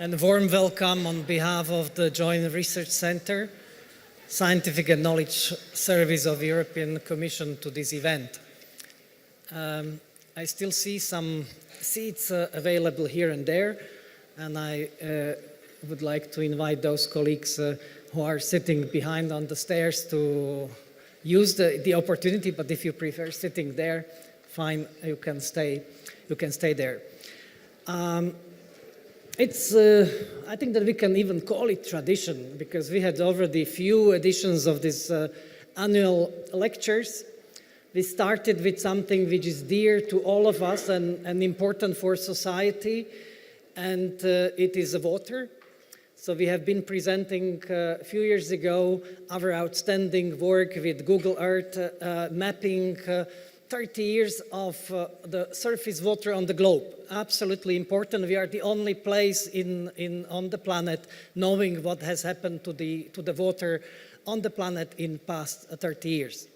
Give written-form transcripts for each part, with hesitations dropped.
and a warm welcome on behalf of the Joint Research Center, Scientific and Knowledge Service of the European Commission to this event. I still see some seats available here and there, and I would like to invite those colleagues who are sitting behind on the stairs to use the opportunity, but if you prefer sitting there, fine, you can stay there. I think that we can even call it tradition, because we had already few editions of these annual lectures. We started with something which is dear to all of us and important for society, and it is water. So we have been presenting a few years ago our outstanding work with Google Earth, mapping 30 years of the surface water on the globe. Absolutely important. We are the only place on the planet knowing what has happened to the water on the planet in past 30 years.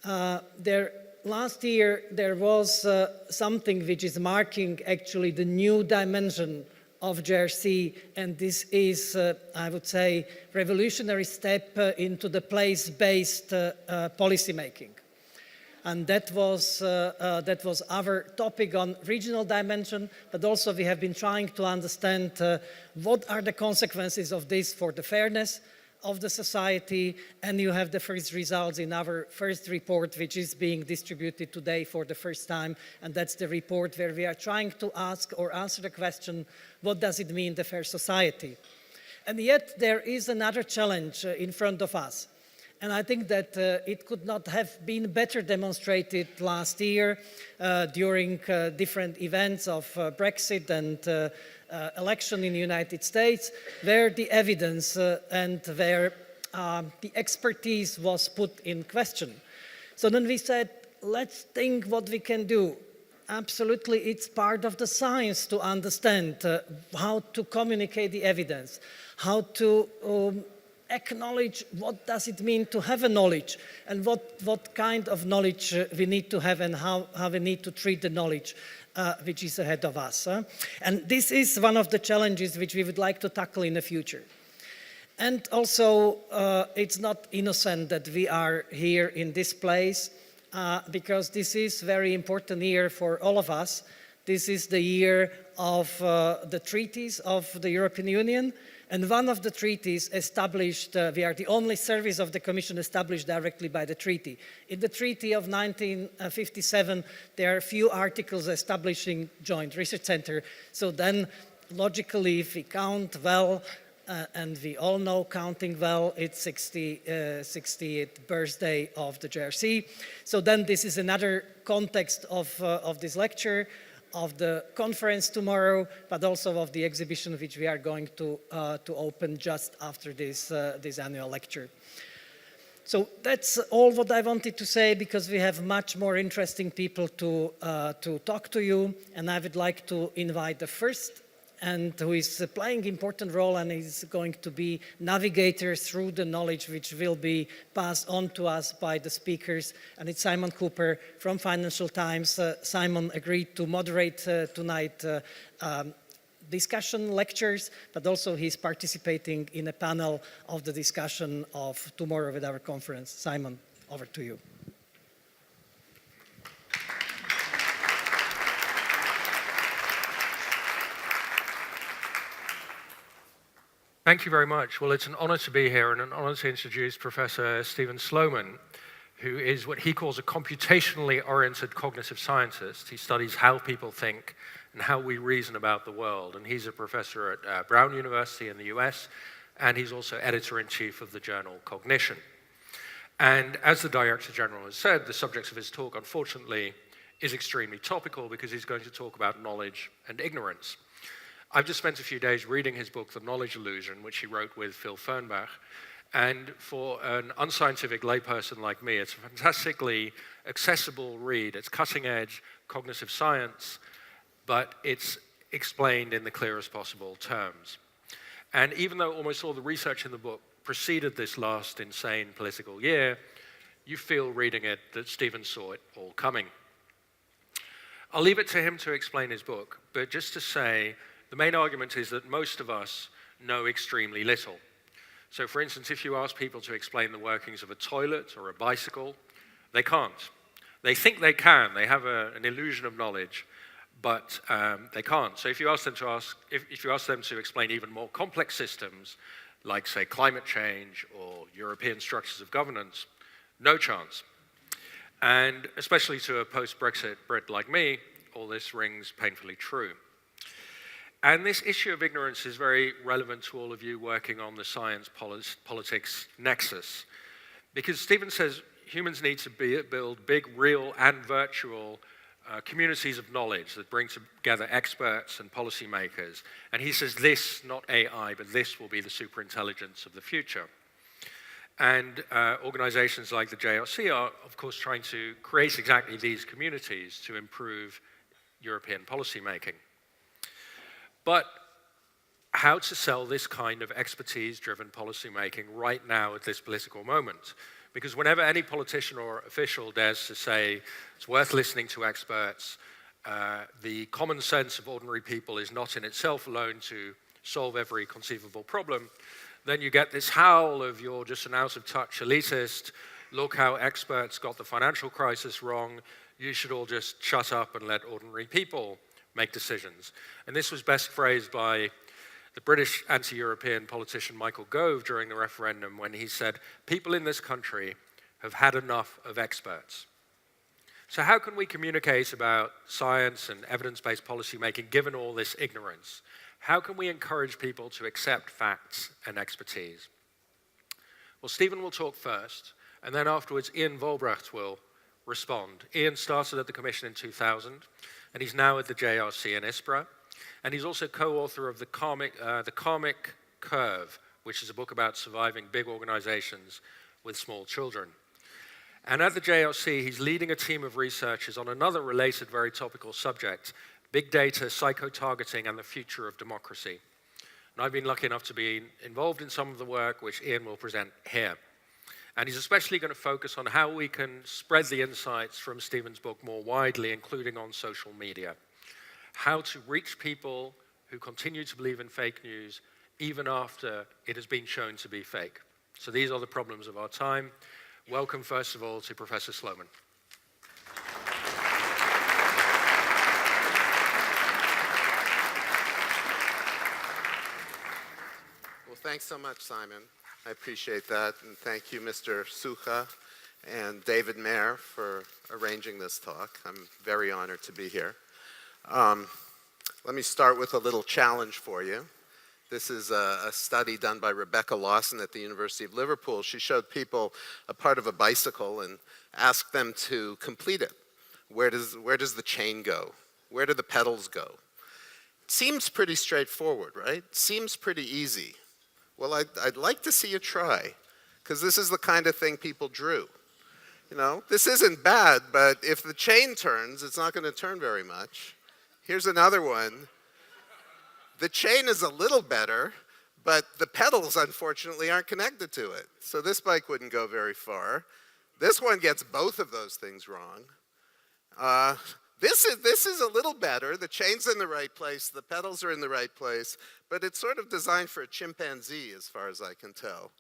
Last year there was something which is marking actually the new dimension of JRC, and this is, I would say, revolutionary step into the place-based policymaking. And that was our topic on regional dimension, but also we have been trying to understand what are the consequences of this for the fairness of the society, and you have the first results in our first report, which is being distributed today for the first time, and that's the report where we are trying to ask or answer the question, what does it mean, the fair society? And yet there is another challenge in front of us. And I think that it could not have been better demonstrated last year during different events of Brexit and election in the United States, where the evidence and where the expertise was put in question. So then we said, let's think what we can do. Absolutely, it's part of the science to understand how to communicate the evidence, how to acknowledge what does it mean to have a knowledge, and what kind of knowledge we need to have, and how we need to treat the knowledge which is ahead of us. And this is one of the challenges which we would like to tackle in the future. And also, it's not innocent that we are here in this place, because this is a very important year for all of us. This is the year of the treaties of the European Union. And one of the treaties established, we are the only service of the Commission established directly by the treaty. In the Treaty of 1957, there are a few articles establishing Joint Research Center. So then, logically, if we count well, and we all know counting well, it's 60th birthday of the JRC. So then this is another context of this lecture, of the conference tomorrow, but also of the exhibition which we are going to open just after this annual lecture. So that's all what I wanted to say, because we have much more interesting people to talk to you, and I would like to invite the first, and who is playing an important role and is going to be navigator through the knowledge which will be passed on to us by the speakers. And it's Simon Cooper from Financial Times. Simon agreed to moderate tonight discussion lectures, but also he's participating in a panel of the discussion of tomorrow with our conference. Simon, over to you. Thank you very much. Well, it's an honor to be here and an honor to introduce Professor Stephen Sloman, who is what he calls a computationally oriented cognitive scientist. He studies how people think and how we reason about the world. And he's a professor at Brown University in the US, and he's also editor-in-chief of the journal Cognition. And as the Director General has said, the subject of his talk, unfortunately, is extremely topical, because he's going to talk about knowledge and ignorance. I've just spent a few days reading his book, The Knowledge Illusion, which he wrote with Phil Fernbach. And for an unscientific layperson like me, it's a fantastically accessible read. It's cutting-edge cognitive science, but it's explained in the clearest possible terms. And even though almost all the research in the book preceded this last insane political year, you feel reading it that Stephen saw it all coming. I'll leave it to him to explain his book, but just to say, the main argument is that most of us know extremely little. So for instance, if you ask people to explain the workings of a toilet or a bicycle, they can't. They think they can, they have an illusion of knowledge, but they can't. So if you ask them to explain even more complex systems, like say climate change or European structures of governance, no chance. And especially to a post-Brexit Brit like me, all this rings painfully true. And this issue of ignorance is very relevant to all of you working on the science-politics nexus. Because Stephen says humans need to build big, real and virtual communities of knowledge that bring together experts and policymakers. And he says this, not AI, but this will be the superintelligence of the future. And organizations like the JRC are, of course, trying to create exactly these communities to improve European policymaking. But how to sell this kind of expertise-driven policymaking right now at this political moment? Because whenever any politician or official dares to say it's worth listening to experts, the common sense of ordinary people is not in itself alone to solve every conceivable problem, then you get this howl of you're just an out-of-touch elitist, look how experts got the financial crisis wrong, you should all just shut up and let ordinary people make decisions. And this was best phrased by the British anti-European politician Michael Gove during the referendum when he said, people in this country have had enough of experts. So how can we communicate about science and evidence-based policymaking given all this ignorance? How can we encourage people to accept facts and expertise? Well, Stephen will talk first, and then afterwards Ian Volbracht will respond. Ian started at the Commission in 2000, and he's now at the JRC in ISPRA. And he's also co-author of the Karmic Curve, which is a book about surviving big organizations with small children. And at the JRC, he's leading a team of researchers on another related, very topical subject, big data, psycho-targeting, and the future of democracy. And I've been lucky enough to be involved in some of the work which Ian will present here. And he's especially going to focus on how we can spread the insights from Stephen's book more widely, including on social media. How to reach people who continue to believe in fake news even after it has been shown to be fake. So these are the problems of our time. Welcome, first of all, to Professor Sloman. Well, thanks so much, Simon. I appreciate that. And thank you, Mr. Sucha and David Mayer, for arranging this talk. I'm very honored to be here. Let me start with a little challenge for you. This is a study done by Rebecca Lawson at the University of Liverpool. She showed people a part of a bicycle and asked them to complete it. Where does the chain go? Where do the pedals go? It seems pretty straightforward, right? Seems pretty easy. Well, I'd like to see you try, because this is the kind of thing people drew. You know, this isn't bad, but if the chain turns, it's not going to turn very much. Here's another one. The chain is a little better, but the pedals, unfortunately, aren't connected to it. So this bike wouldn't go very far. This one gets both of those things wrong. This is a little better. The chain's in the right place, the pedals are in the right place, but it's sort of designed for a chimpanzee, as far as I can tell.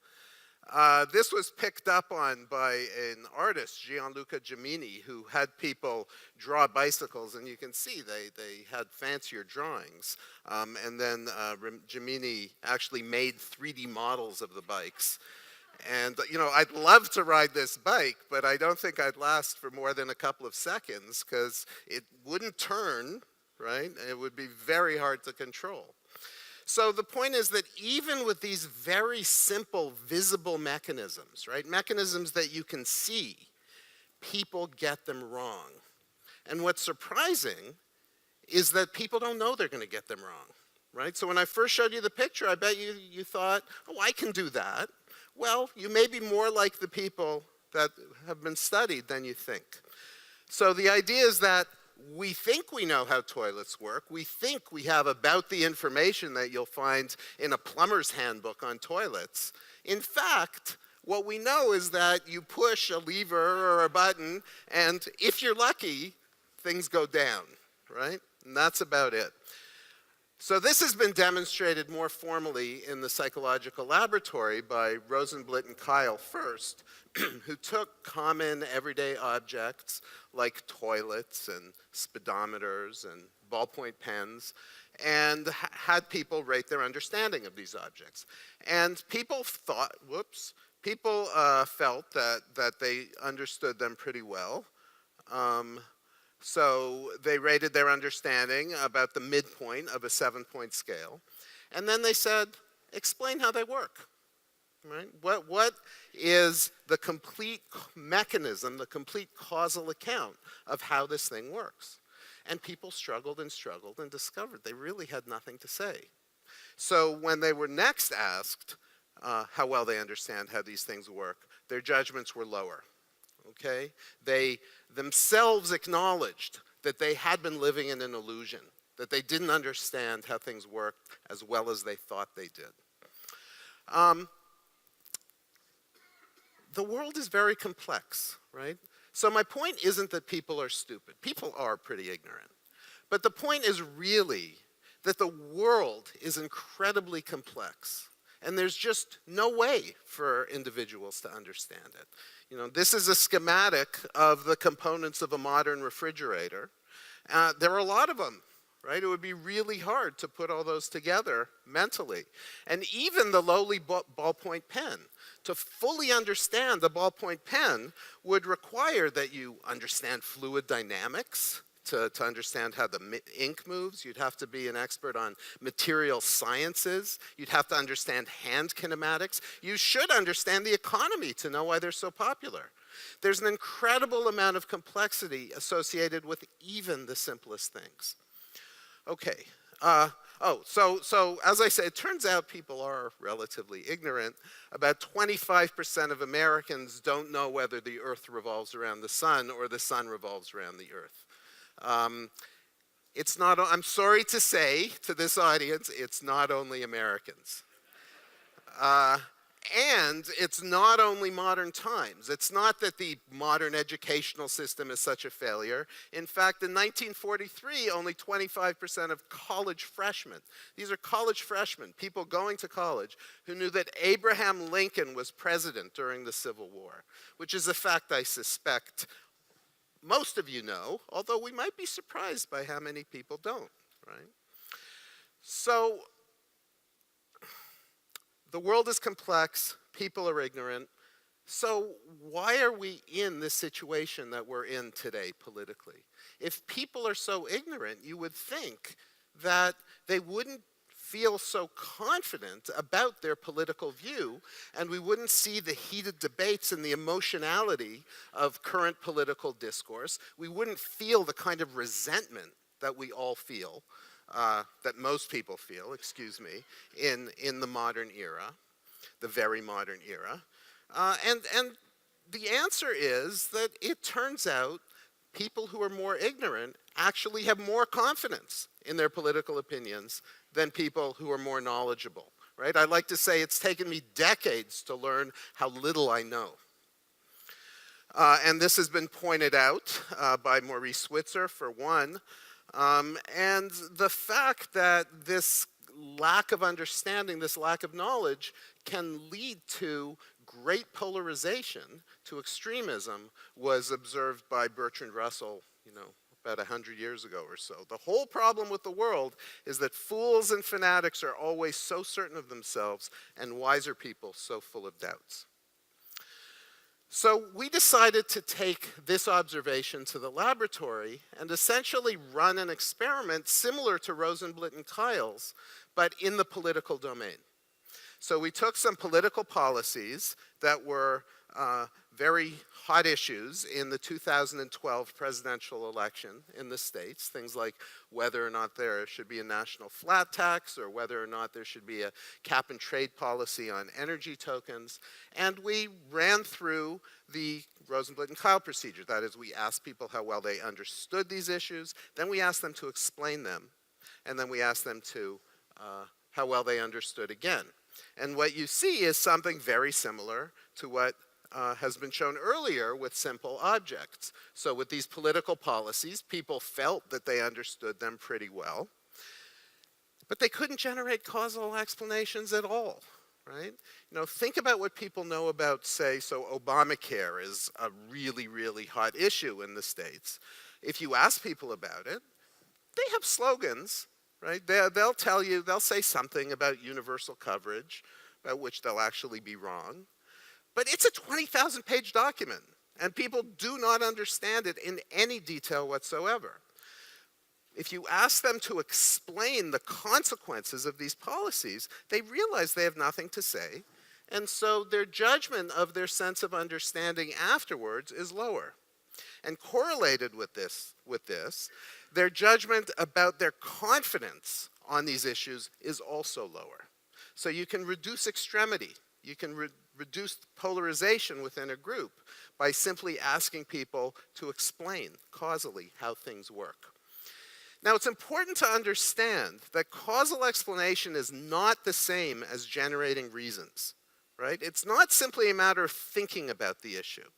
This was picked up on by an artist, Gianluca Gemini, who had people draw bicycles, and you can see they had fancier drawings. And then Gemini actually made 3D models of the bikes. And, you know, I'd love to ride this bike, but I don't think I'd last for more than a couple of seconds, because it wouldn't turn, right? It would be very hard to control. So the point is that even with these very simple, visible mechanisms, right, mechanisms that you can see, people get them wrong. And what's surprising is that people don't know they're going to get them wrong, right? So when I first showed you the picture, I bet you thought, oh, I can do that. Well, you may be more like the people that have been studied than you think. So the idea is that we think we know how toilets work. We think we have about the information that you'll find in a plumber's handbook on toilets. In fact, what we know is that you push a lever or a button, and if you're lucky, things go down, right? And that's about it. So this has been demonstrated more formally in the psychological laboratory by Rosenblit and Kyle first, who took common everyday objects like toilets and speedometers and ballpoint pens and had people rate their understanding of these objects. And people thought, people felt that they understood them pretty well. So they rated their understanding about the midpoint of a 7-point scale. And then they said, explain how they work. Right? What is the complete mechanism, the complete causal account of how this thing works? And people struggled and struggled and discovered they really had nothing to say. So when they were next asked how well they understand how these things work, their judgments were lower. Okay? They themselves acknowledged that they had been living in an illusion, that they didn't understand how things worked as well as they thought they did. The world is very complex, right? So my point isn't that people are stupid. People are pretty ignorant. But the point is really that the world is incredibly complex. And there's just no way for individuals to understand it. You know, this is a schematic of the components of a modern refrigerator. There are a lot of them, right? It would be really hard to put all those together mentally. And even the lowly ballpoint pen, to fully understand the ballpoint pen would require that you understand fluid dynamics. To understand how the ink moves, you'd have to be an expert on material sciences. You'd have to understand hand kinematics. You should understand the economy to know why they're so popular. There's an incredible amount of complexity associated with even the simplest things. Okay. So as I said, it turns out people are relatively ignorant. About 25% of Americans don't know whether the Earth revolves around the sun or the sun revolves around the Earth. It's not, I'm sorry to say to this audience, it's not only Americans. And it's not only modern times. It's not that the modern educational system is such a failure. In fact, in 1943, only 25% of college freshmen, these are college freshmen, people going to college, who knew that Abraham Lincoln was president during the Civil War, which is a fact I suspect most of you know, although we might be surprised by how many people don't, right? So, the world is complex, people are ignorant, so why are we in this situation that we're in today politically? If people are so ignorant, you would think that they wouldn't feel so confident about their political view, and we wouldn't see the heated debates and the emotionality of current political discourse. We wouldn't feel the kind of resentment that we all feel, that most people feel, excuse me, in the modern era, the very modern era. And the answer is that it turns out people who are more ignorant actually have more confidence in their political opinions than people who are more knowledgeable, right? I like to say it's taken me decades to learn how little I know. And this has been pointed out by Maurice Switzer, for one. And the fact that this lack of understanding, this lack of knowledge, can lead to great polarization, to extremism, was observed by Bertrand Russell, about 100 years ago or so. The whole problem with the world is that fools and fanatics are always so certain of themselves, and wiser people so full of doubts. So we decided to take this observation to the laboratory and essentially run an experiment similar to Rosenblit and Kyle's, but in the political domain. So we took some political policies that were very hot issues in the 2012 presidential election in the States, things like whether or not there should be a national flat tax or whether or not there should be a cap and trade policy on energy tokens, and we ran through the Rosenblit and Kyle procedure. That is, we asked people how well they understood these issues, then we asked them to explain them, and then we asked them to how well they understood again. And what you see is something very similar to what has been shown earlier with simple objects. So with these political policies, people felt that they understood them pretty well. But they couldn't generate causal explanations at all, right? Think about what people know about, say, so Obamacare is a really, really hot issue in the States. If you ask people about it, they have slogans, right? They'll tell you, they'll say something about universal coverage, about which they'll actually be wrong. But it's a 20,000-page document, and people do not understand it in any detail whatsoever. If you ask them to explain the consequences of these policies, they realize they have nothing to say, and so their judgment of their sense of understanding afterwards is lower. And correlated with this, their judgment about their confidence on these issues is also lower. So you can reduce extremity, you can reduce polarization within a group by simply asking people to explain causally how things work. Now, it's important to understand that causal explanation is not the same as generating reasons, right? It's not simply a matter of thinking about the issue.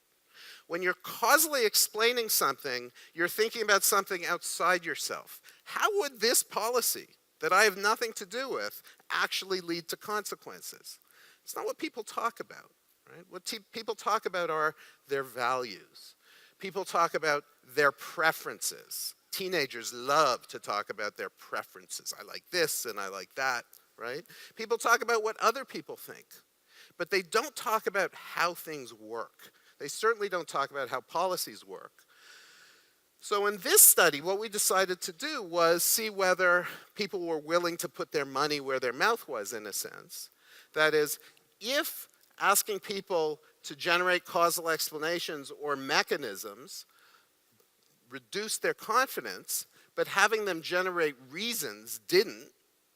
When you're causally explaining something, you're thinking about something outside yourself. How would this policy that I have nothing to do with actually lead to consequences? It's not what people talk about, right? What people talk about are their values. People talk about their preferences. Teenagers love to talk about their preferences. I like this and I like that, right? People talk about what other people think, but they don't talk about how things work. They certainly don't talk about how policies work. So in this study, what we decided to do was see whether people were willing to put their money where their mouth was, in a sense. That is, if asking people to generate causal explanations or mechanisms reduced their confidence, but having them generate reasons didn't,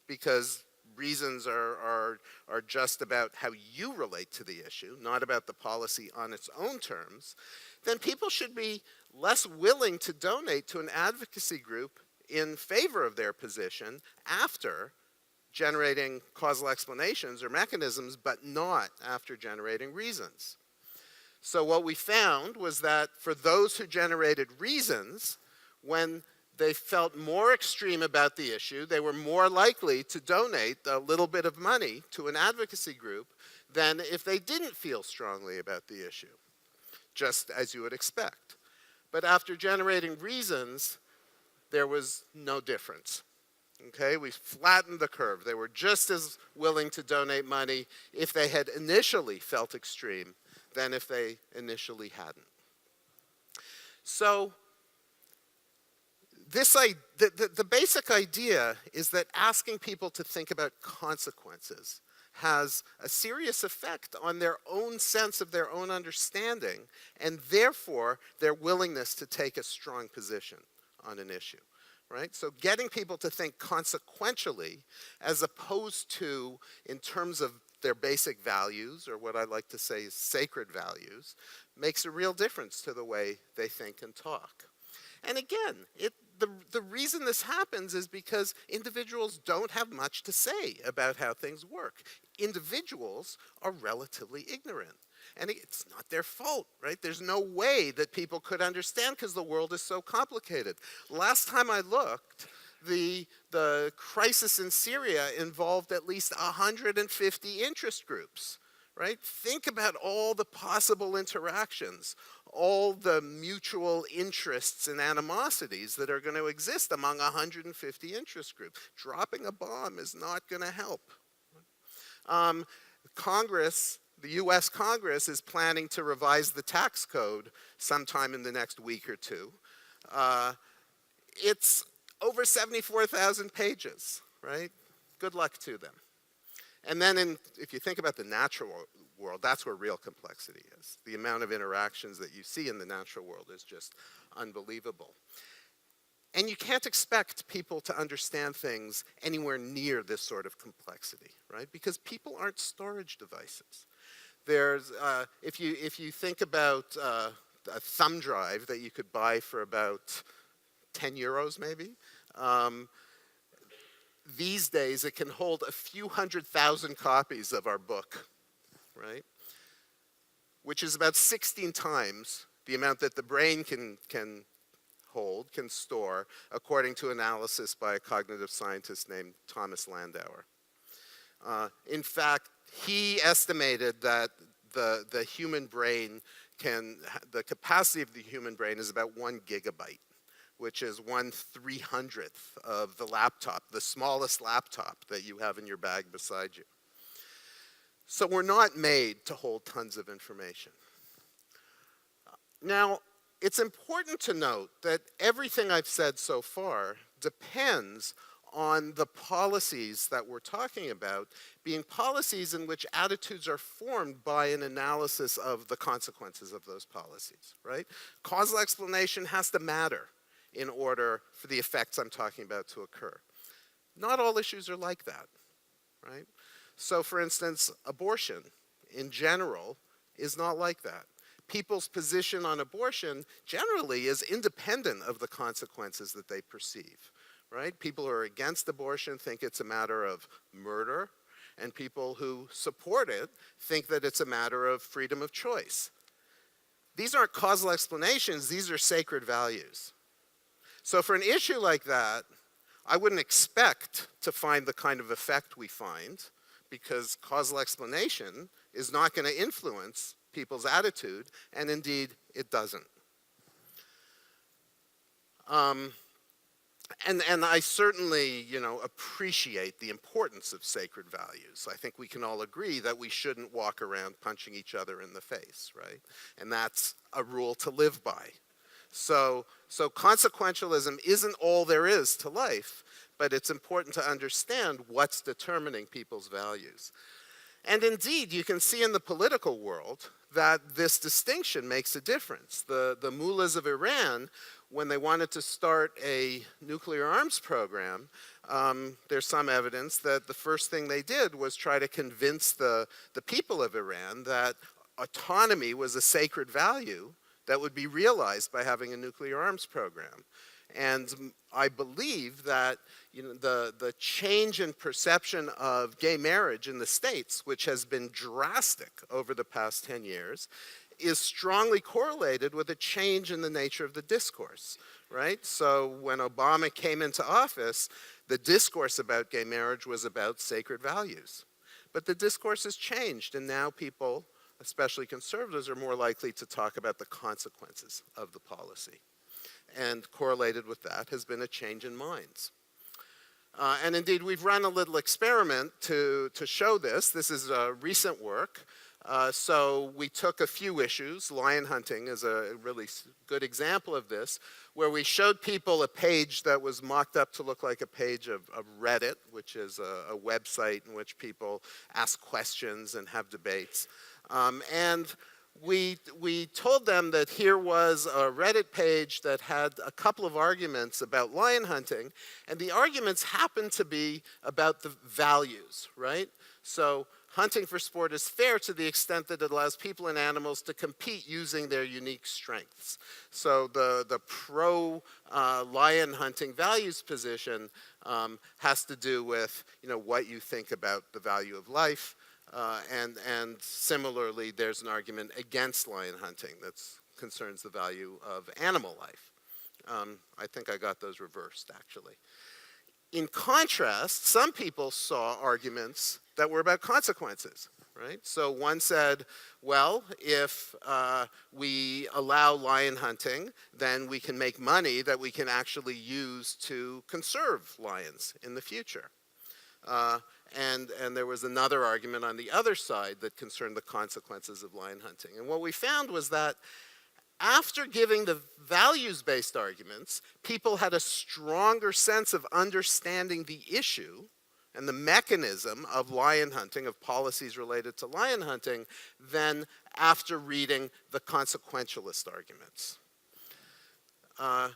because reasons are just about how you relate to the issue, not about the policy on its own terms, then people should be less willing to donate to an advocacy group in favor of their position after generating causal explanations or mechanisms, but not after generating reasons. So what we found was that for those who generated reasons, when they felt more extreme about the issue, they were more likely to donate a little bit of money to an advocacy group than if they didn't feel strongly about the issue, just as you would expect. But after generating reasons, there was no difference. Okay, we flattened the curve. They were just as willing to donate money if they had initially felt extreme than if they initially hadn't. So the basic idea is that asking people to think about consequences has a serious effect on their own sense of their own understanding, and therefore their willingness to take a strong position on an issue. Right? So getting people to think consequentially as opposed to in terms of their basic values, or what I like to say is sacred values, makes a real difference to the way they think and talk. And again, the reason this happens is because individuals don't have much to say about how things work. Individuals are relatively ignorant. And it's not their fault, right? There's no way that people could understand because the world is so complicated. Last time I looked, the crisis in Syria involved at least 150 interest groups, right? Think about all the possible interactions, all the mutual interests and animosities that are going to exist among 150 interest groups. Dropping a bomb is not going to help. The US Congress is planning to revise the tax code sometime in the next week or two. It's over 74,000 pages, right? Good luck to them. And then if you think about the natural world, that's where real complexity is. The amount of interactions that you see in the natural world is just unbelievable. And you can't expect people to understand things anywhere near this sort of complexity, right? Because people aren't storage devices. There's, if you think about a thumb drive that you could buy for about 10 euros maybe, these days it can hold a few 100,000 copies of our book, right? Which is about 16 times the amount that the brain can hold can store, according to analysis by a cognitive scientist named Thomas Landauer. In fact, he estimated that the human brain the capacity of the human brain is about 1 gigabyte, which is 1/300th of the laptop, the smallest laptop that you have in your bag beside you. So we're not made to hold tons of information. Now, it's important to note that everything I've said so far depends on the policies that we're talking about being policies in which attitudes are formed by an analysis of the consequences of those policies, right? Causal explanation has to matter in order for the effects I'm talking about to occur. Not all issues are like that, right? So for instance, abortion in general is not like that. People's position on abortion generally is independent of the consequences that they perceive, right? People who are against abortion think it's a matter of murder, and people who support it think that it's a matter of freedom of choice. These aren't causal explanations, these are sacred values. So for an issue like that, I wouldn't expect to find the kind of effect we find, because causal explanation is not going to influence people's attitude, and indeed it doesn't. And I certainly, appreciate the importance of sacred values. I think we can all agree that we shouldn't walk around punching each other in the face, right? And that's a rule to live by. So consequentialism isn't all there is to life, but it's important to understand what's determining people's values. And indeed, you can see in the political world that this distinction makes a difference. The mullahs of Iran, when they wanted to start a nuclear arms program, there's some evidence that the first thing they did was try to convince the people of Iran that autonomy was a sacred value that would be realized by having a nuclear arms program. And I believe that the change in perception of gay marriage in the States, which has been drastic over the past 10 years, is strongly correlated with a change in the nature of the discourse, right? So when Obama came into office, the discourse about gay marriage was about sacred values. But the discourse has changed, and now people, especially conservatives, are more likely to talk about the consequences of the policy. And correlated with that has been a change in minds. And indeed, we've run a little experiment to show this. This is recent work. So we took a few issues. Lion hunting is a really good example of this, where we showed people a page that was mocked up to look like a page of Reddit, which is a website in which people ask questions and have debates. And we told them that here was a Reddit page that had a couple of arguments about lion hunting, and the arguments happened to be about the values, right? So hunting for sport is fair to the extent that it allows people and animals to compete using their unique strengths. So the pro lion hunting values position has to do with what you think about the value of life. And similarly, there's an argument against lion hunting that concerns the value of animal life. I think I got those reversed, actually. In contrast, some people saw arguments that were about consequences, right? So one said, well, if we allow lion hunting, then we can make money that we can actually use to conserve lions in the future. And there was another argument on the other side that concerned the consequences of lion hunting. And what we found was that after giving the values-based arguments, people had a stronger sense of understanding the issue and the mechanism of lion hunting, of policies related to lion hunting, than after reading the consequentialist arguments.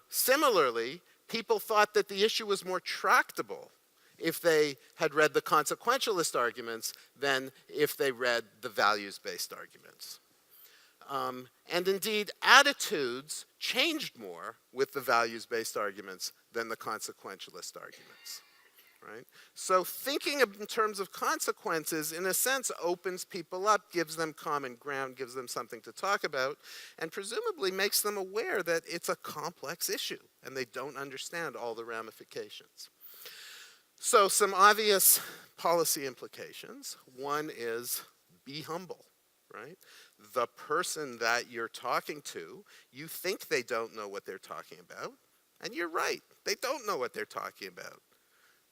Similarly, people thought that the issue was more tractable if they had read the consequentialist arguments than if they read the values-based arguments. And indeed, attitudes changed more with the values-based arguments than the consequentialist arguments. right? So thinking in terms of consequences, in a sense, opens people up, gives them common ground, gives them something to talk about, and presumably makes them aware that it's a complex issue and they don't understand all the ramifications. So some obvious policy implications. One is be humble, right? The person that you're talking to, you think they don't know what they're talking about, and you're right, they don't know what they're talking about.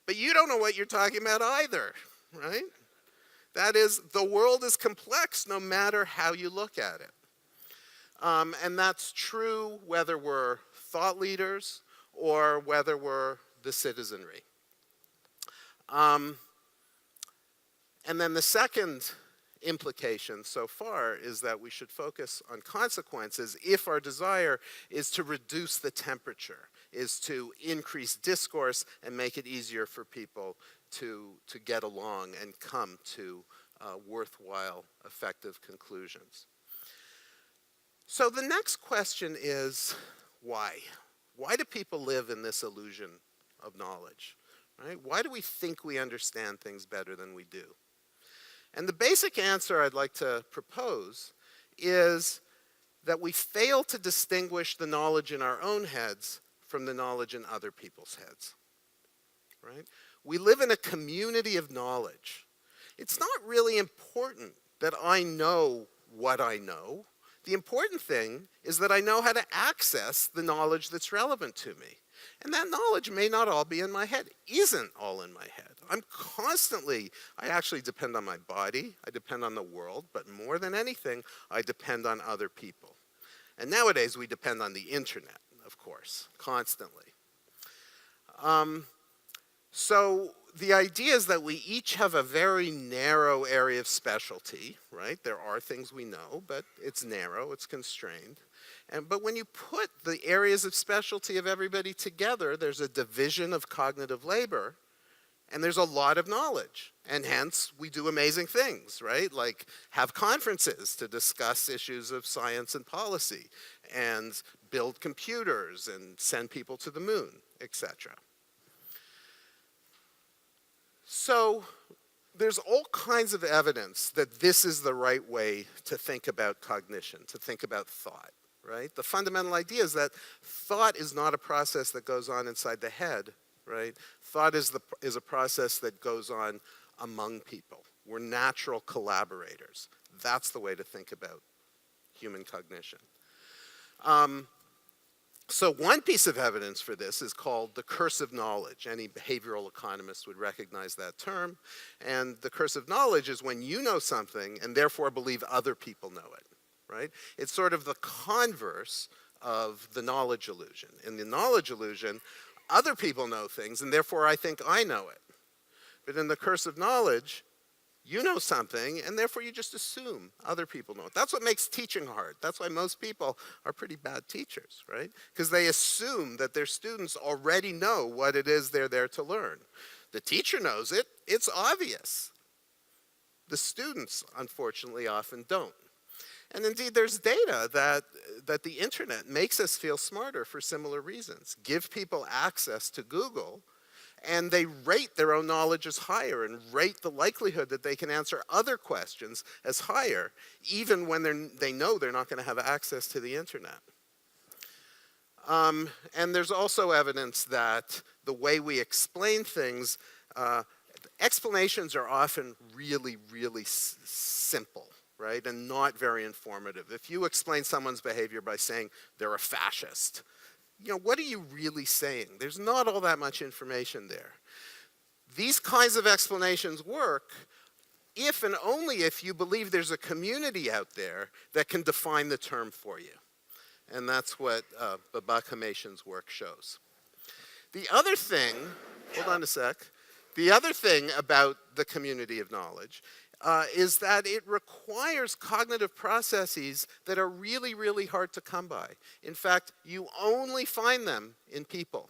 But you don't know what you're talking about either, right? That is, the world is complex no matter how you look at it. And that's true whether we're thought leaders or whether we're the citizenry. And then the second implication so far is that we should focus on consequences if our desire is to reduce the temperature, is to increase discourse and make it easier for people to get along and come to worthwhile, effective conclusions. So the next question is, why? Why do people live in this illusion of knowledge? Right? Why do we think we understand things better than we do? And the basic answer I'd like to propose is that we fail to distinguish the knowledge in our own heads from the knowledge in other people's heads. Right? We live in a community of knowledge. It's not really important that I know what I know. The important thing is that I know how to access the knowledge that's relevant to me. And that knowledge may not all be in my head, isn't all in my head. I actually depend on my body, I depend on the world, but more than anything, I depend on other people. And nowadays, we depend on the internet, of course, constantly. So the idea is that we each have a very narrow area of specialty, right? There are things we know, but it's narrow, it's constrained. But when you put the areas of specialty of everybody together, there's a division of cognitive labor, and there's a lot of knowledge. And hence, we do amazing things, right? Like have conferences to discuss issues of science and policy, and build computers, and send people to the moon, etc. So there's all kinds of evidence that this is the right way to think about cognition, to think about thought. Right? The fundamental idea is that thought is not a process that goes on inside the head, right? Thought is a process that goes on among people. We're natural collaborators. That's the way to think about human cognition. So one piece of evidence for this is called the curse of knowledge. Any behavioral economist would recognize that term. And the curse of knowledge is when you know something and therefore believe other people know it. Right? It's sort of the converse of the knowledge illusion. In the knowledge illusion, other people know things, and therefore I think I know it. But in the curse of knowledge, you know something, and therefore you just assume other people know it. That's what makes teaching hard. That's why most people are pretty bad teachers, right? Because they assume that their students already know what it is they're there to learn. The teacher knows it. It's obvious. The students, unfortunately, often don't. And indeed, there's data that the internet makes us feel smarter for similar reasons. Give people access to Google, and they rate their own knowledge as higher and rate the likelihood that they can answer other questions as higher, even when they know they're not going to have access to the internet. And there's also evidence that the way we explain things, explanations are often really, really simple. Right, and not very informative. If you explain someone's behavior by saying they're a fascist, what are you really saying? There's not all that much information there. These kinds of explanations work if and only if you believe there's a community out there that can define the term for you. And that's what Babak Hameshan's work shows. The other thing, hold on a sec, the other thing about the community of knowledge is that it requires cognitive processes that are really, really hard to come by. In fact, you only find them in people.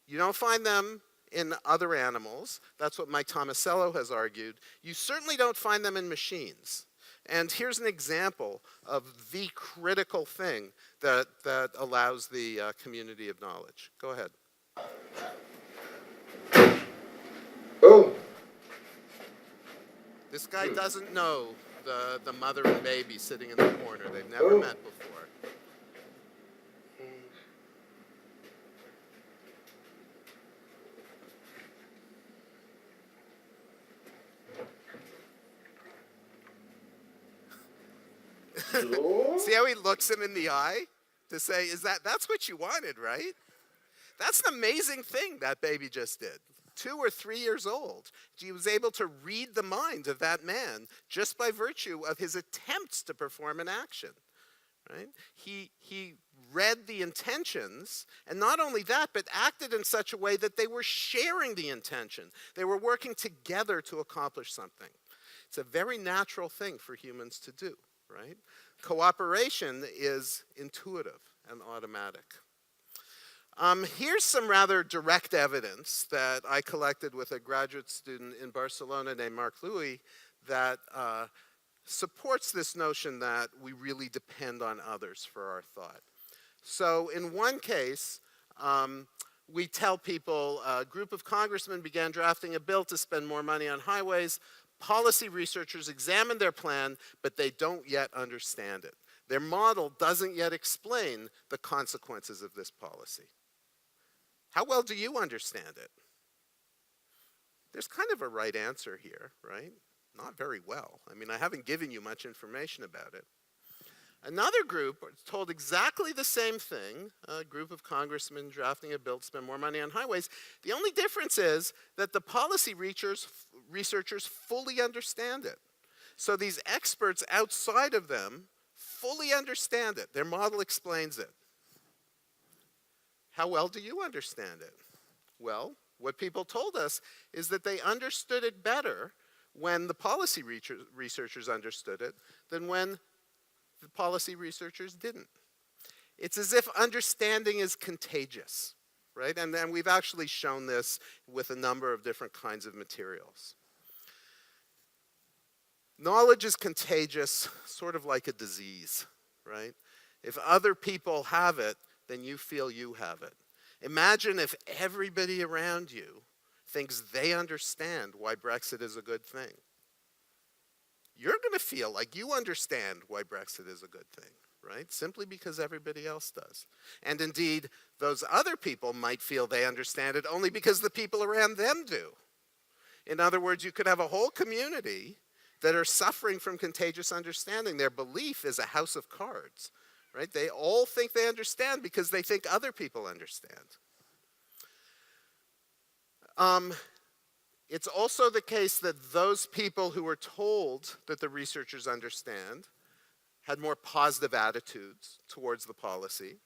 You don't find them in other animals. That's what Mike Tomasello has argued. You certainly don't find them in machines. And here's an example of the critical thing that allows the community of knowledge. Go ahead. Oh, This guy doesn't know the mother and baby sitting in the corner. They've never met before. so. See how he looks him in the eye to say, that's what you wanted, right? That's an amazing thing that baby just did. 2 or 3 years old. He was able to read the mind of that man just by virtue of his attempts to perform an action. Right? He read the intentions, and not only that, but acted in such a way that they were sharing the intention. They were working together to accomplish something. It's a very natural thing for humans to do, right? Cooperation is intuitive and automatic. Here's some rather direct evidence that I collected with a graduate student in Barcelona named Marc Louis that supports this notion that we really depend on others for our thought. So in one case, we tell people a group of congressmen began drafting a bill to spend more money on highways. Policy researchers examined their plan, but they don't yet understand it. Their model doesn't yet explain the consequences of this policy. How well do you understand it? There's kind of a right answer here, right? Not very well. I mean, I haven't given you much information about it. Another group told exactly the same thing, a group of congressmen drafting a bill to spend more money on highways. The only difference is that the policy researchers fully understand it. So these experts outside of them fully understand it. Their model explains it. How well do you understand it? Well, what people told us is that they understood it better when the policy researchers understood it than when the policy researchers didn't. It's as if understanding is contagious, right? And we've actually shown this with a number of different kinds of materials. Knowledge is contagious, sort of like a disease, right? If other people have it, then you feel you have it. Imagine if everybody around you thinks they understand why Brexit is a good thing. You're going to feel like you understand why Brexit is a good thing, right? Simply because everybody else does. And indeed, those other people might feel they understand it only because the people around them do. In other words, you could have a whole community that are suffering from contagious understanding. Their belief is a house of cards. Right? They all think they understand because they think other people understand. It's also the case that those people who were told that the researchers understand had more positive attitudes towards the policy.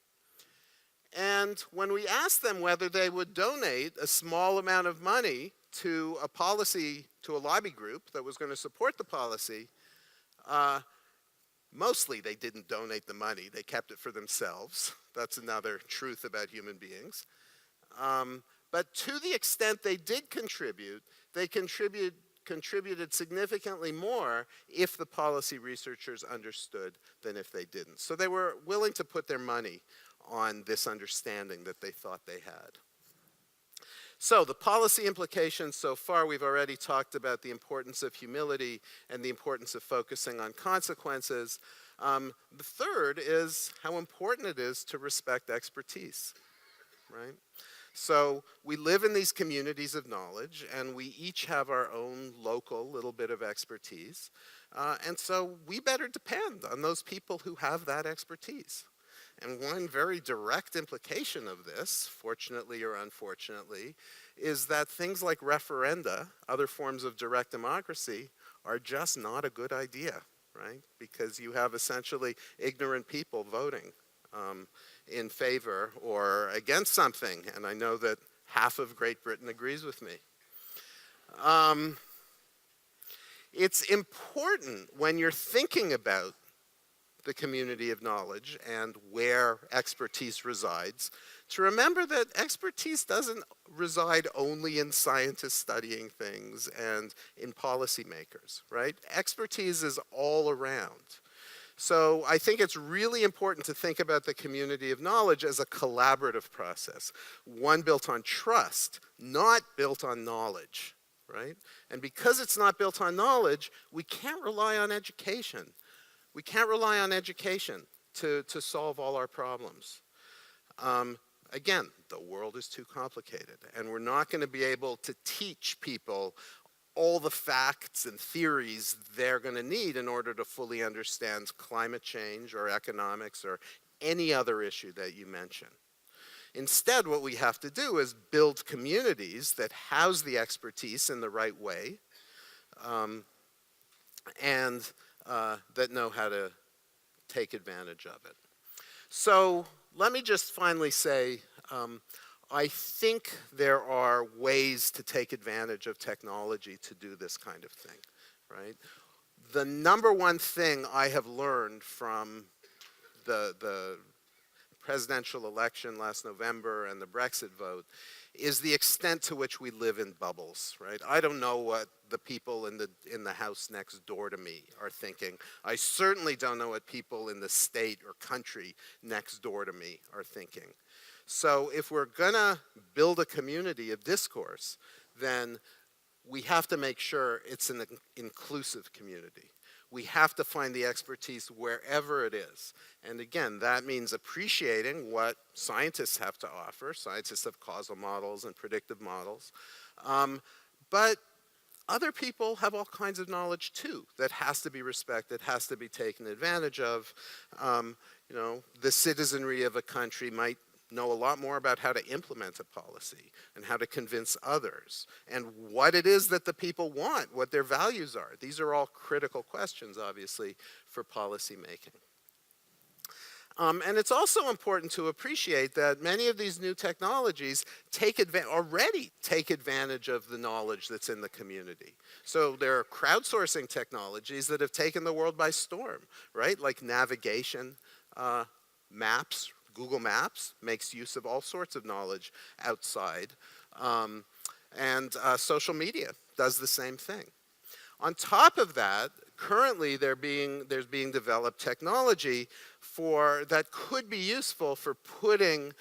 And when we asked them whether they would donate a small amount of money to a lobby group that was going to support the policy, mostly they didn't donate the money, they kept it for themselves. That's another truth about human beings. But to the extent they did contribute, they contributed significantly more if the policy researchers understood than if they didn't. So they were willing to put their money on this understanding that they thought they had. So the policy implications so far, we've already talked about the importance of humility and the importance of focusing on consequences. The third is how important it is to respect expertise, right? So we live in these communities of knowledge, and we each have our own local little bit of expertise. And so we better depend on those people who have that expertise. And one very direct implication of this, fortunately or unfortunately, is that things like referenda, other forms of direct democracy, are just not a good idea, right? Because you have essentially ignorant people voting in favor or against something. And I know that half of Great Britain agrees with me. It's important when you're thinking about the community of knowledge and where expertise resides, to remember that expertise doesn't reside only in scientists studying things and in policymakers, right? Expertise is all around. So I think it's really important to think about the community of knowledge as a collaborative process, one built on trust, not built on knowledge, right? And because it's not built on knowledge, we can't rely on education. We can't rely on education to solve all our problems. Again, the world is too complicated, and we're not going to be able to teach people all the facts and theories they're going to need in order to fully understand climate change or economics or any other issue that you mention. Instead, what we have to do is build communities that house the expertise in the right way, and that know how to take advantage of it. So let me just finally say, I think there are ways to take advantage of technology to do this kind of thing, right? The number one thing I have learned from the presidential election last November and the Brexit vote is the extent to which we live in bubbles, right? I don't know what the people in the house next door to me are thinking. I certainly don't know what people in the state or country next door to me are thinking. So if we're gonna build a community of discourse, then we have to make sure it's an inclusive community. We have to find the expertise wherever it is. And again, that means appreciating what scientists have to offer. Scientists have causal models and predictive models. But other people have all kinds of knowledge too that has to be respected, has to be taken advantage of. You know, the citizenry of a country might know a lot more about how to implement a policy and how to convince others and what it is that the people want, what their values are. These are all critical questions, obviously, for policy making. And it's also important to appreciate that many of these new technologies already take advantage of the knowledge that's in the community. So there are crowdsourcing technologies that have taken the world by storm, right? Like navigation, maps. Google Maps makes use of all sorts of knowledge outside. And social media does the same thing. On top of that, currently there's being developed technology that could be useful for putting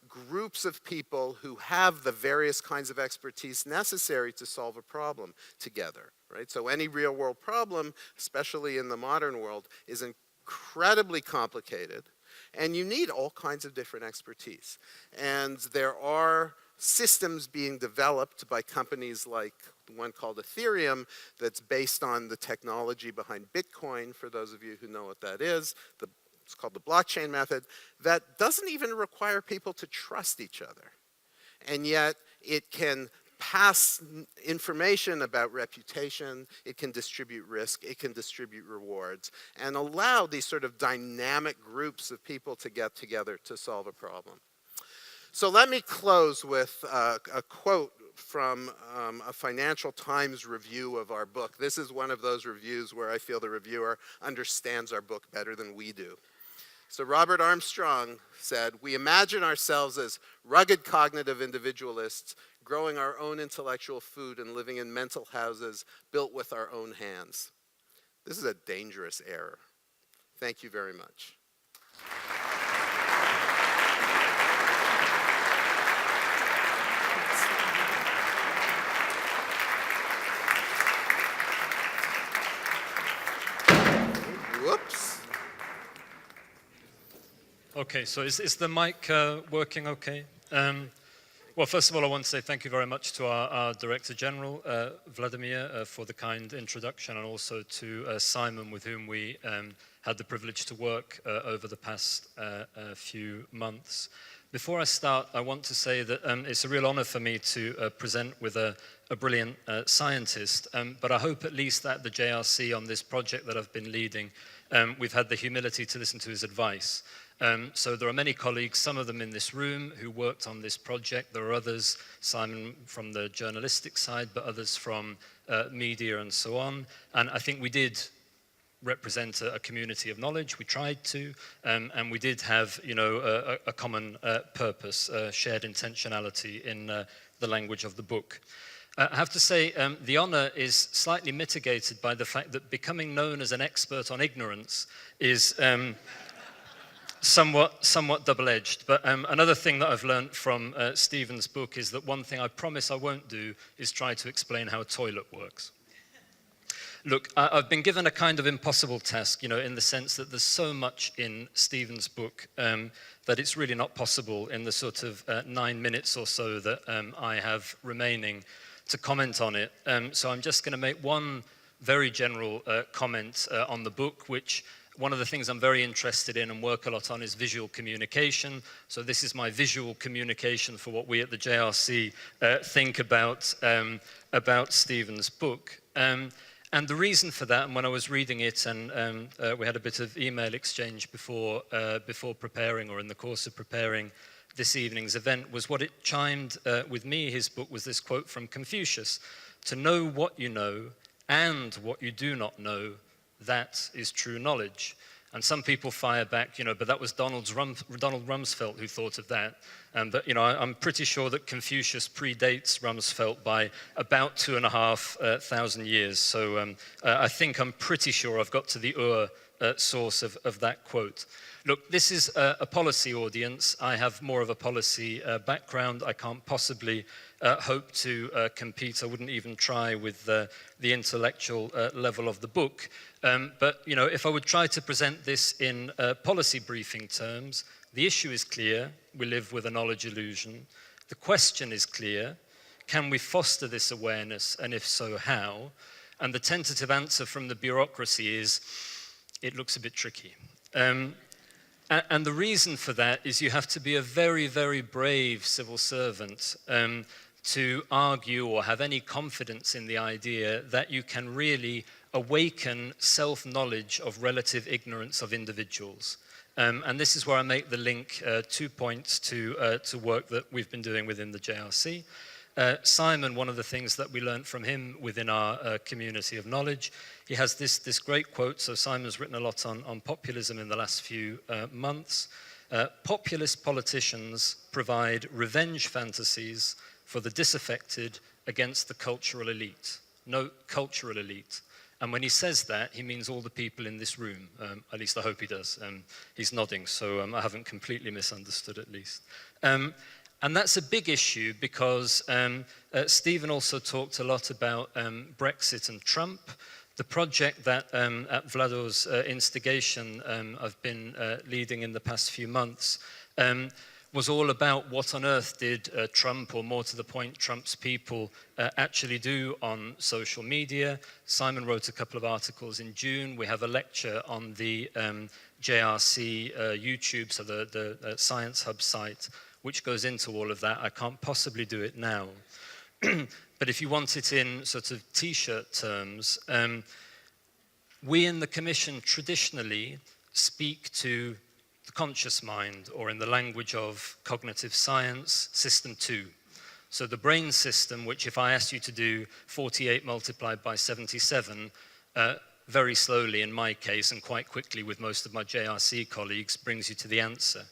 groups of people who have the various kinds of expertise necessary to solve a problem together, right? So any real world problem, especially in the modern world, is incredibly complicated. And you need all kinds of different expertise. And there are systems being developed by companies like the one called Ethereum that's based on the technology behind Bitcoin, for those of you who know what that is. It's called the blockchain method, that doesn't even require people to trust each other. And yet it can pass information about reputation, it can distribute risk, it can distribute rewards, and allow these sort of dynamic groups of people to get together to solve a problem. So let me close with a quote from a Financial Times review of our book. This is one of those reviews where I feel the reviewer understands our book better than we do. So Robert Armstrong said, "We imagine ourselves as rugged cognitive individualists growing our own intellectual food and living in mental houses built with our own hands." This is a dangerous error. Thank you very much. Whoops. Okay, so is the mic working okay? Well, first of all, I want to say thank you very much to our Director General, Vladimir, for the kind introduction, and also to Simon, with whom we had the privilege to work over the past few months. Before I start, I want to say that it's a real honor for me to present with a brilliant scientist, but I hope at least that the JRC on this project that I've been leading, we've had the humility to listen to his advice. So there are many colleagues, some of them in this room, who worked on this project. There are others, Simon from the journalistic side, but others from media and so on. And I think we did represent a community of knowledge. We tried to, and we did have, you know, a common purpose, shared intentionality in the language of the book. I have to say, the honor is slightly mitigated by the fact that becoming known as an expert on ignorance is somewhat double-edged. But another thing that I've learned from Stephen's book is that one thing I promise I won't do is try to explain how a toilet works. Look, I've been given a kind of impossible task, in the sense that there's so much in Stephen's book that it's really not possible in the sort of 9 minutes or so that I have remaining to comment on it. So I'm just going to make one very general comment on the book, which one of the things I'm very interested in and work a lot on is visual communication. So this is my visual communication for what we at the JRC think about Stephen's book. And the reason for that, and when I was reading it, and we had a bit of email exchange before preparing, or in the course of preparing this evening's event, was what it chimed with me. His book was this quote from Confucius: "To know what you know and what you do not know, that is true knowledge." And some people fire back, but that was Donald Rumsfeld who thought of that. But, I'm pretty sure that Confucius predates Rumsfeld by about 2,500 years. So I think I'm pretty sure I've got to the source of that quote. Look, this is a policy audience. I have more of a policy background. I can't possibly hope to compete. I wouldn't even try with the intellectual level of the book. But, if I would try to present this in policy briefing terms, the issue is clear. We live with a knowledge illusion. The question is clear. Can we foster this awareness, and if so, how? And the tentative answer from the bureaucracy is, it looks a bit tricky. And the reason for that is you have to be a very, very brave civil servant to argue or have any confidence in the idea that you can really awaken self-knowledge of relative ignorance of individuals. And this is where I make the link, 2 points to work that we've been doing within the JRC. Simon, one of the things that we learned from him within our community of knowledge, he has this great quote. So Simon's written a lot on populism in the last few months. Populist politicians provide revenge fantasies for the disaffected against the cultural elite. Note, cultural elite. And when he says that, he means all the people in this room. At least I hope he does. He's nodding, so I haven't completely misunderstood at least. And that's a big issue because Stephen also talked a lot about Brexit and Trump. The project that at Vlado's instigation I've been leading in the past few months was all about what on earth did Trump, or more to the point, Trump's people, actually do on social media. Simon wrote a couple of articles in June. We have a lecture on the JRC YouTube, so the Science Hub site, which goes into all of that. I can't possibly do it now. But if you want it in sort of t-shirt terms, we in the Commission traditionally speak to the conscious mind, or in the language of cognitive science, system 2. So the brain system, which if I asked you to do 48 multiplied by 77, very slowly in my case, and quite quickly with most of my JRC colleagues, brings you to the answer.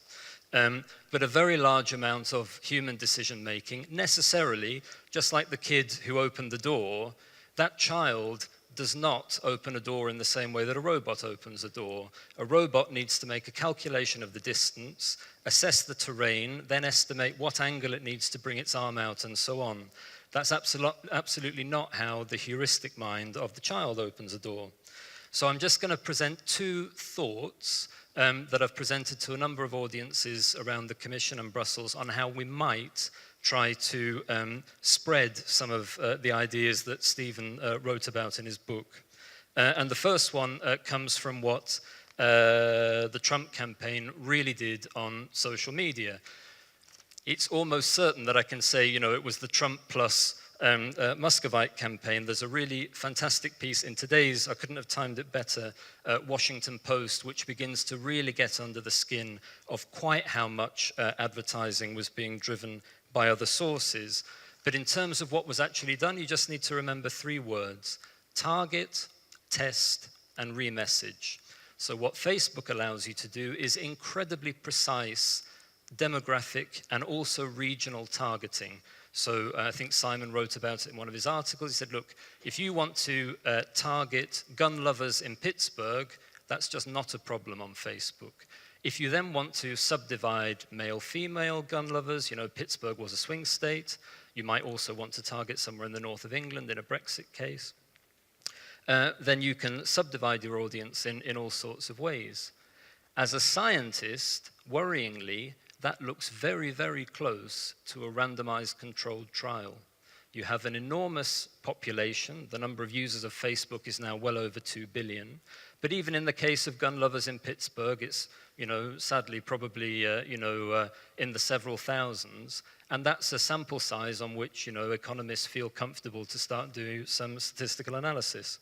But a very large amount of human decision making, necessarily, just like the kid who opened the door, that child does not open a door in the same way that a robot opens a door. A robot needs to make a calculation of the distance, assess the terrain, then estimate what angle it needs to bring its arm out, and so on. That's absolutely not how the heuristic mind of the child opens a door. So I'm just going to present 2 thoughts that I've presented to a number of audiences around the Commission and Brussels on how we might try to spread some of the ideas that Stephen wrote about in his book. And the first one comes from what the Trump campaign really did on social media. It's almost certain that I can say, it was the Trump plus Muscovite campaign. There's a really fantastic piece in today's, I couldn't have timed it better, Washington Post, which begins to really get under the skin of quite how much advertising was being driven by other sources. But in terms of what was actually done, you just need to remember 3 words: target, test, and remessage. So what Facebook allows you to do is incredibly precise demographic and also regional targeting. So I think Simon wrote about it in one of his articles. He said, look, if you want to target gun lovers in Pittsburgh, that's just not a problem on Facebook. If you then want to subdivide male-female gun lovers, Pittsburgh was a swing state. You might also want to target somewhere in the north of England in a Brexit case. Then you can subdivide your audience in all sorts of ways. As a scientist, worryingly, that looks very, very close to a randomized controlled trial. You have an enormous population. The number of users of Facebook is now well over 2 billion. But even in the case of gun lovers in Pittsburgh, it's, sadly probably, in the several thousands. And that's a sample size on which, economists feel comfortable to start doing some statistical analysis.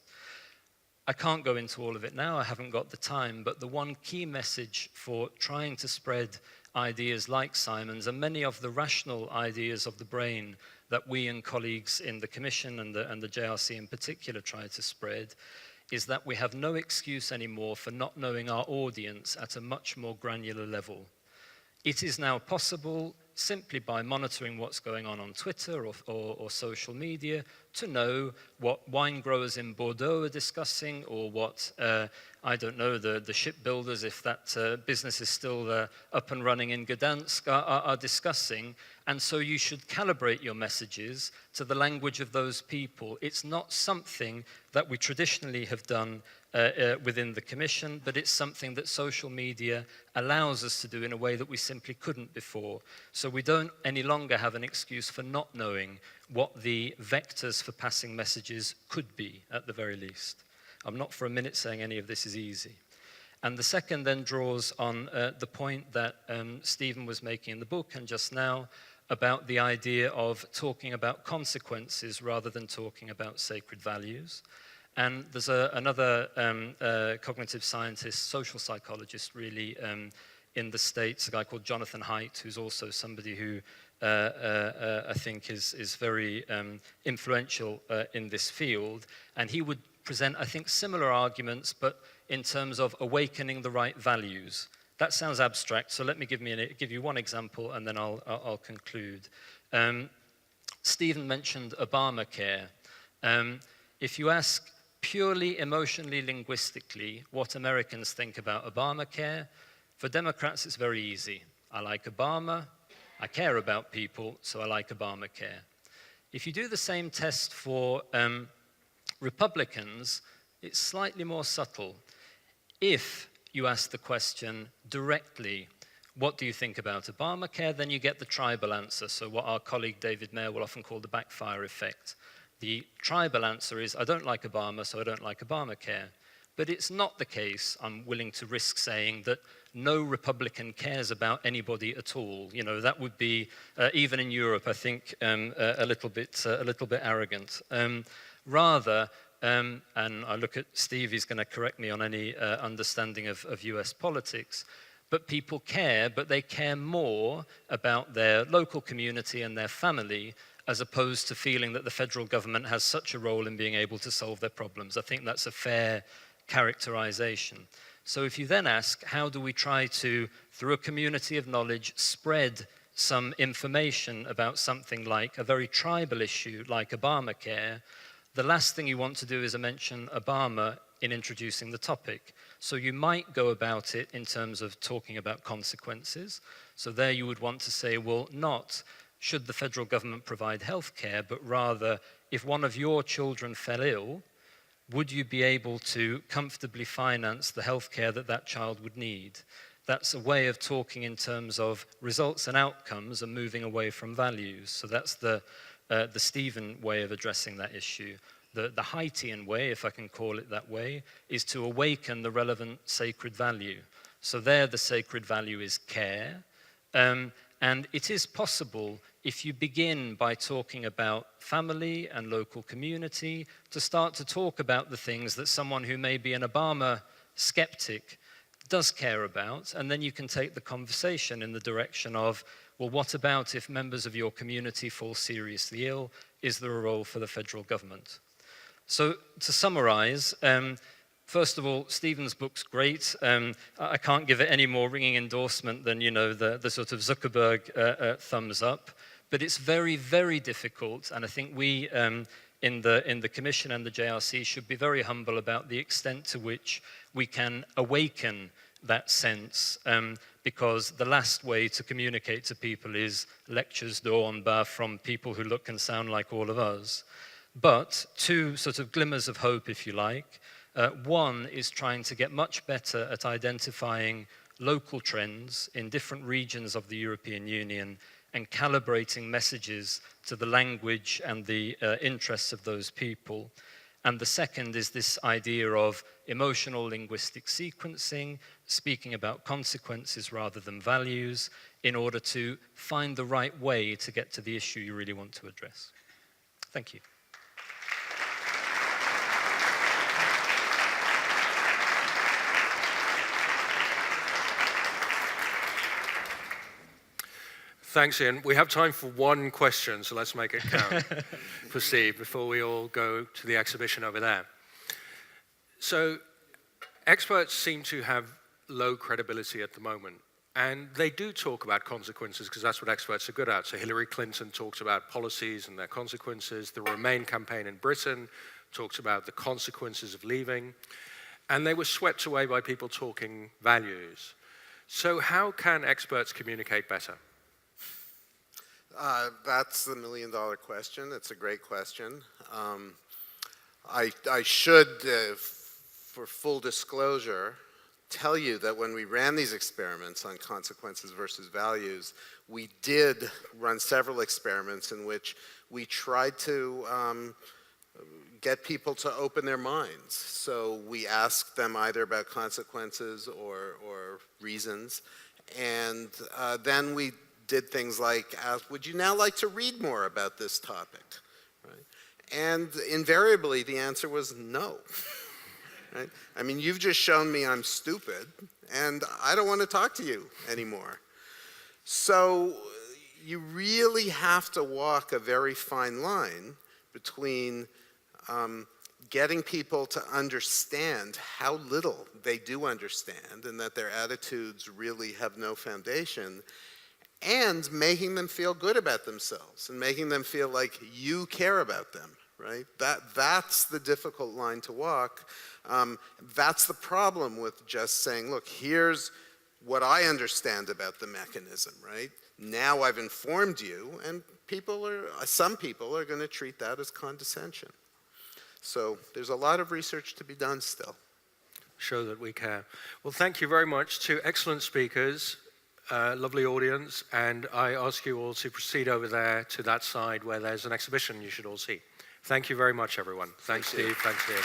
I can't go into all of it now, I haven't got the time, but the one key message for trying to spread ideas like Simon's and many of the rational ideas of the brain that we and colleagues in the Commission and the JRC in particular try to spread is that we have no excuse anymore for not knowing our audience at a much more granular level. It is now possible, simply by monitoring what's going on Twitter or social media, to know what wine growers in Bordeaux are discussing, or what, the shipbuilders, if that business is still up and running in Gdansk, are discussing. And so you should calibrate your messages to the language of those people. It's not something that we traditionally have done within the Commission, but it's something that social media allows us to do in a way that we simply couldn't before. So we don't any longer have an excuse for not knowing what the vectors for passing messages could be, at the very least. I'm not for a minute saying any of this is easy. And the second then draws on the point that Stephen was making in the book and just now about the idea of talking about consequences rather than talking about sacred values. And there's another cognitive scientist, social psychologist really, in the States, a guy called Jonathan Haidt, who's also somebody who I think is very influential in this field. And he would present, I think, similar arguments, but in terms of awakening the right values. That sounds abstract, so let me give you one example, and then I'll conclude. Stephen mentioned Obamacare. If you ask purely emotionally linguistically what Americans think about Obamacare, for Democrats it's very easy. I like Obama, I care about people, so I like Obamacare. If you do the same test for Republicans, it's slightly more subtle. If you ask the question directly, what do you think about Obamacare, then you get the tribal answer, so what our colleague David Mayer will often call the backfire effect. The tribal answer is, I don't like Obama, so I don't like Obamacare. But it's not the case, I'm willing to risk saying, that no Republican cares about anybody at all. That would be, even in Europe, I think, a little bit arrogant. Rather, and I look at Steve, he's going to correct me on any understanding of US politics, but people care, but they care more about their local community and their family, as opposed to feeling that the federal government has such a role in being able to solve their problems. I think that's a fair characterization. So if you then ask, how do we try to, through a community of knowledge, spread some information about something like a very tribal issue like Obamacare, the last thing you want to do is mention Obama in introducing the topic. So you might go about it in terms of talking about consequences. So there you would want to say, well, not should the federal government provide health care, but rather, if one of your children fell ill, would you be able to comfortably finance the health care that that child would need? That's a way of talking in terms of results and outcomes and moving away from values. So that's the Stephen way of addressing that issue. The Haitian way, if I can call it that way, is to awaken the relevant sacred value. So there the sacred value is care. And it is possible, if you begin by talking about family and local community, to start to talk about the things that someone who may be an Obama skeptic does care about, and then you can take the conversation in the direction of, well, what about if members of your community fall seriously ill? Is there a role for the federal government? So to summarize, first of all, Stephen's book's great. I can't give it any more ringing endorsement than, the sort of Zuckerberg thumbs up. But it's very, very difficult, and I think we in the Commission and the JRC should be very humble about the extent to which we can awaken that sense, because the last way to communicate to people is lectures door en bas from people who look and sound like all of us. But two sort of glimmers of hope, if you like. One is trying to get much better at identifying local trends in different regions of the European Union and calibrating messages to the language and the interests of those people. And the second is this idea of emotional linguistic sequencing, speaking about consequences rather than values, in order to find the right way to get to the issue you really want to address. Thank you. Thanks, Ian. We have time for one question, so let's make it count for Steve before we all go to the exhibition over there. So, experts seem to have low credibility at the moment, and they do talk about consequences because that's what experts are good at. So Hillary Clinton talked about policies and their consequences. The Remain campaign in Britain talked about the consequences of leaving, and they were swept away by people talking values. So how can experts communicate better? That's the million-dollar question. It's a great question. I should, for full disclosure, tell you that when we ran these experiments on consequences versus values, we did run several experiments in which we tried to get people to open their minds. So we asked them either about consequences or reasons, and then we did things like ask, would you now like to read more about this topic? Right? And invariably, the answer was no. Right? I mean, you've just shown me I'm stupid, and I don't want to talk to you anymore. So you really have to walk a very fine line between getting people to understand how little they do understand and that their attitudes really have no foundation, and making them feel good about themselves and making them feel like you care about them, right? That's the difficult line to walk. That's the problem with just saying, look, here's what I understand about the mechanism, right? Now I've informed you, and some people are going to treat that as condescension. So there's a lot of research to be done still. Show that we care. Well, thank you very much to excellent speakers. Lovely audience, and I ask you all to proceed over there to that side where there's an exhibition you should all see. Thank you very much, everyone. Thanks, Steve. Thanks, Ian.